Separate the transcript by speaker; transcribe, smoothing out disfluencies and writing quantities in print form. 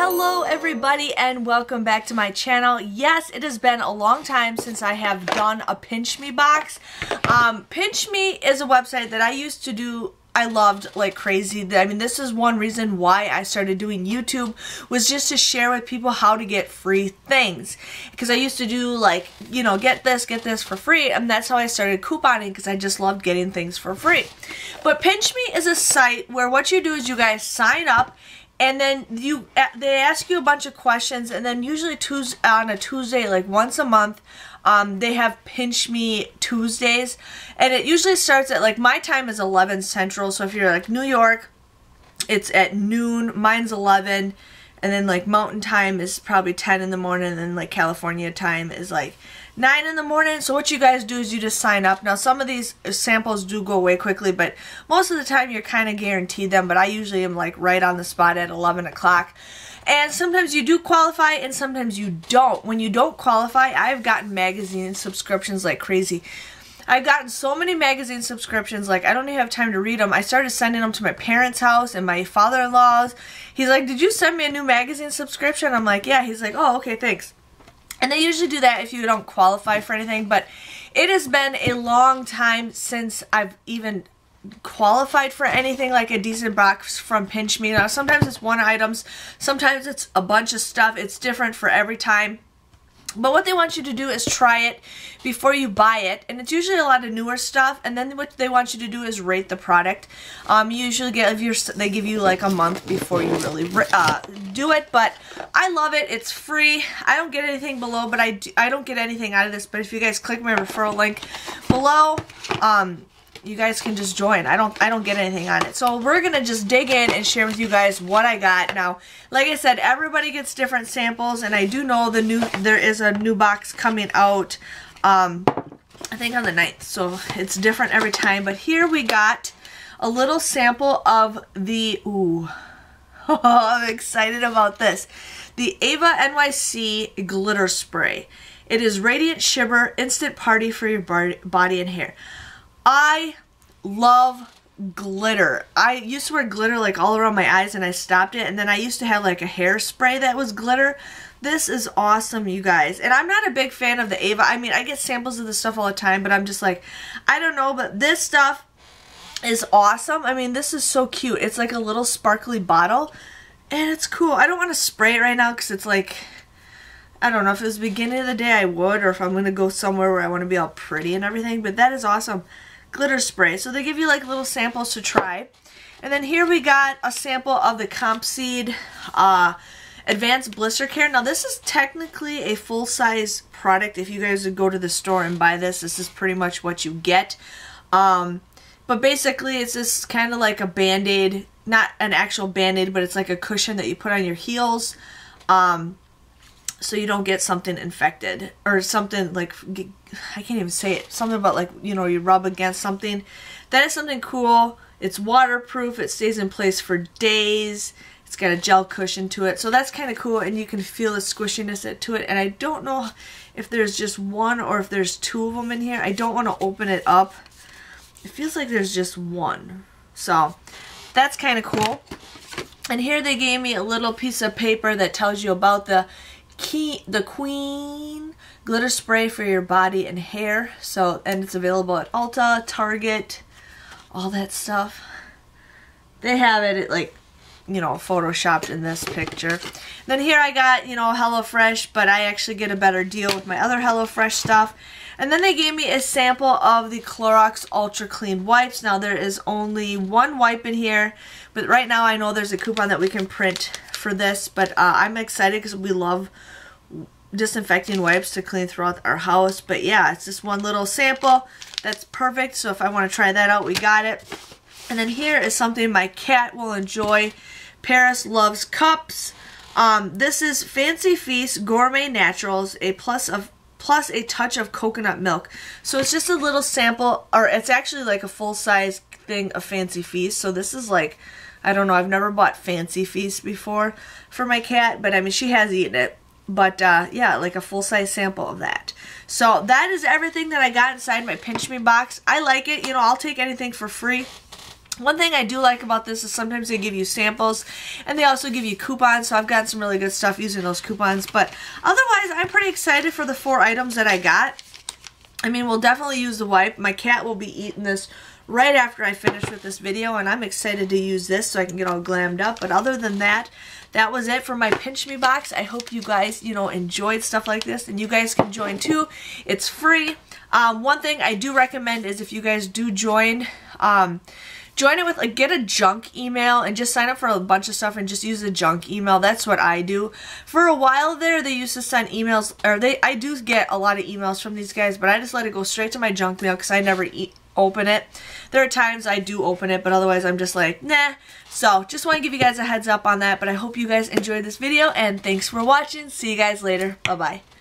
Speaker 1: Hello everybody and welcome back to my channel. Yes, it has been a long time since I have done a PinchMe box. PinchMe is a website that I used to do. I loved like crazy. I mean, this is one reason why I started doing YouTube, was just to share with people how to get free things. Because I used to do like, you know, get this for free, and that's how I started couponing, because I just loved getting things for free. But PinchMe is a site where what you do is you guys sign up, and then they ask you a bunch of questions, and then usually on a Tuesday, like once a month, they have Pinch Me Tuesdays, and it usually starts at, like, my time is 11 Central, so if you're like New York, it's at noon, mine's 11, and then like Mountain Time is probably 10 in the morning, and then like California time is like 9 in the morning. So what you guys do is you just sign up. Now some of these samples do go away quickly, but most of the time you're kind of guaranteed them, but I usually am like right on the spot at 11 o'clock. And sometimes you do qualify and sometimes you don't. When you don't qualify, I've gotten magazine subscriptions like crazy. I've gotten so many magazine subscriptions, like I don't even have time to read them. I started sending them to my parents' house and my father-in-law's. He's like, "Did you send me a new magazine subscription?" I'm like, "Yeah." He's like, "Oh, okay, thanks." And they usually do that if you don't qualify for anything, but it has been a long time since I've even qualified for anything like a decent box from Pinch Me. Now sometimes it's one items, sometimes it's a bunch of stuff. It's different for every time. But what they want you to do is try it before you buy it, and it's usually a lot of newer stuff, and then what they want you to do is rate the product. You usually get, they give you like a month before you really do it, but I love it. It's free. I don't get anything below, but I don't get anything out of this, but if you guys click my referral link below, you guys can just join. I don't get anything on it. So we're gonna just dig in and share with you guys what I got. Now, like I said, everybody gets different samples, and I do know there is a new box coming out, I think on the 9th. So it's different every time. But here we got a little sample of the I'm excited about this. The Ava NYC glitter spray. It is Radiant Shimmer Instant Party for your body and hair. I love glitter. I used to wear glitter like all around my eyes, and I stopped it, and then I used to have like a hairspray that was glitter. This is awesome, you guys. And I'm not a big fan of the Ava. I mean, I get samples of this stuff all the time, but I'm just like, I don't know, but this stuff is awesome. I mean, this is so cute. It's like a little sparkly bottle, and it's cool. I don't want to spray it right now because it's like, I don't know, if it was the beginning of the day I would, or if I'm going to go somewhere where I want to be all pretty and everything, but that is awesome. Glitter spray. So they give you like little samples to try. And then here we got a sample of the Comp Seed Advanced Blister Care. Now this is technically a full-size product. If you guys would go to the store and buy this, this is pretty much what you get. But basically it's just kind of like a Band-Aid, not an actual Band-Aid, but it's like a cushion that you put on your heels. So you don't get something infected, or something like, I can't even say it, something about like, you know, you rub against something. That is something cool. It's waterproof. It stays in place for days. It's got a gel cushion to it. So that's kind of cool, and you can feel the squishiness to it. And I don't know if there's just one or if there's two of them in here. I don't want to open it up. It feels like there's just one. So that's kind of cool. And here they gave me a little piece of paper that tells you about the Queen glitter spray for your body and hair. So, and it's available at Ulta, Target, all that stuff. They have it at, like, you know, photoshopped in this picture. Then here I got, you know, HelloFresh, but I actually get a better deal with my other HelloFresh stuff. And then they gave me a sample of the Clorox Ultra Clean wipes. Now there is only one wipe in here, but right now I know there's a coupon that we can print for this, but I'm excited because we love disinfecting wipes to clean throughout our house. But yeah, it's just one little sample. That's perfect. So if I want to try that out, we got it. And then here is something my cat will enjoy. Paris Loves Cups. This is Fancy Feast Gourmet Naturals, plus a touch of coconut milk. So it's just a little sample, or it's actually like a full-size thing of Fancy Feast. So this is like, I don't know, I've never bought Fancy Feast before for my cat, but I mean, she has eaten it. But yeah, like a full-size sample of that. So that is everything that I got inside my Pinch Me box. I like it. You know, I'll take anything for free. One thing I do like about this is sometimes they give you samples and they also give you coupons, so I've gotten some really good stuff using those coupons. But otherwise, I'm pretty excited for the 4 items that I got. I mean, we'll definitely use the wipe. My cat will be eating this right after I finish with this video, and I'm excited to use this so I can get all glammed up. But other than that, that was it for my Pinch Me box. I hope you guys, enjoyed stuff like this, and you guys can join too. It's free. One thing I do recommend is if you guys do join, join it with, get a junk email and just sign up for a bunch of stuff and just use a junk email. That's what I do. For a while there, they used to send emails, or I do get a lot of emails from these guys, but I just let it go straight to my junk mail because I never open it. There are times I do open it, but otherwise I'm just like, nah. So, just want to give you guys a heads up on that, but I hope you guys enjoyed this video, and thanks for watching. See you guys later. Bye-bye.